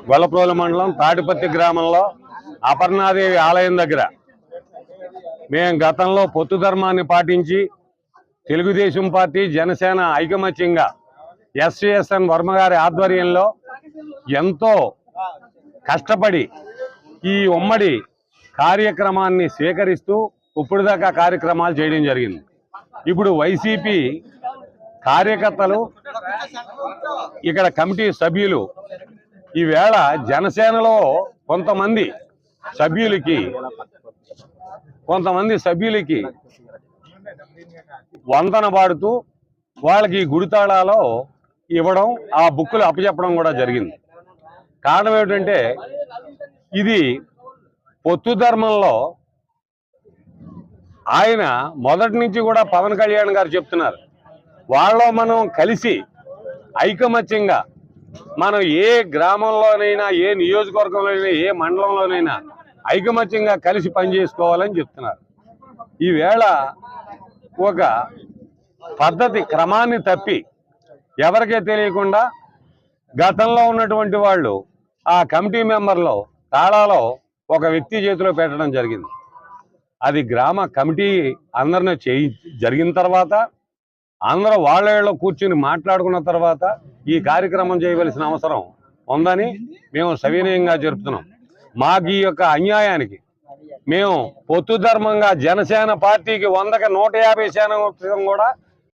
గొల్లప్రోలు మండలం తాటిపత్తి గ్రామంలో అపర్ణాదేవి ఆలయం దగ్గర మేము గతంలో పొత్తు ధర్మాన్ని పాటించి తెలుగుదేశం పార్టీ జనసేన ఐకమత్యంగా ఎస్విఎస్ఎన్ వర్మ గారి ఆధ్వర్యంలో ఎంతో కష్టపడి ఈ ఉమ్మడి కార్యక్రమాన్ని స్వీకరిస్తూ ఇప్పుడు దాకా కార్యక్రమాలు చేయడం జరిగింది. ఇప్పుడు వైసీపీ కార్యకర్తలు ఇక్కడ కమిటీ సభ్యులు ఈవేళ జనసేనలో కొంతమంది సభ్యులకి వందన పాడుతూ వాళ్ళకి గుడితాళాలో ఇవ్వడం, ఆ బుక్కులు అప్పచెప్పడం కూడా జరిగింది. కారణం ఏమిటంటే ఇది పొత్తు ధర్మంలో ఆయన మొదటి నుంచి కూడా పవన్ కళ్యాణ్ గారు చెప్తున్నారు, వాళ్ళలో మనం కలిసి ఐకమత్యంగా మనం ఏ గ్రామంలోనైనా, ఏ నియోజకవర్గంలోనైనా, ఏ మండలంలోనైనా ఐకమత్యంగా కలిసి పనిచేసుకోవాలని చెప్తున్నారు. ఈవేళ ఒక పద్ధతి క్రమాన్ని తప్పి ఎవరికే తెలియకుండా గతంలో ఉన్నటువంటి వాళ్ళు ఆ కమిటీ మెంబర్లో తాళాలో ఒక వ్యక్తి చేతిలో పెట్టడం జరిగింది. అది గ్రామ కమిటీ అందరినీ జరిగిన తర్వాత అందరూ వాళ్ళలో కూర్చుని మాట్లాడుకున్న తర్వాత ఈ కార్యక్రమం చేయవలసిన అవసరం ఉందని మేము సవినయంగా జరుపుతున్నాం. మాకు ఈ యొక్క అన్యాయానికి మేము పొత్తు ధర్మంగా జనసేన పార్టీకి 100కి 150% కూడా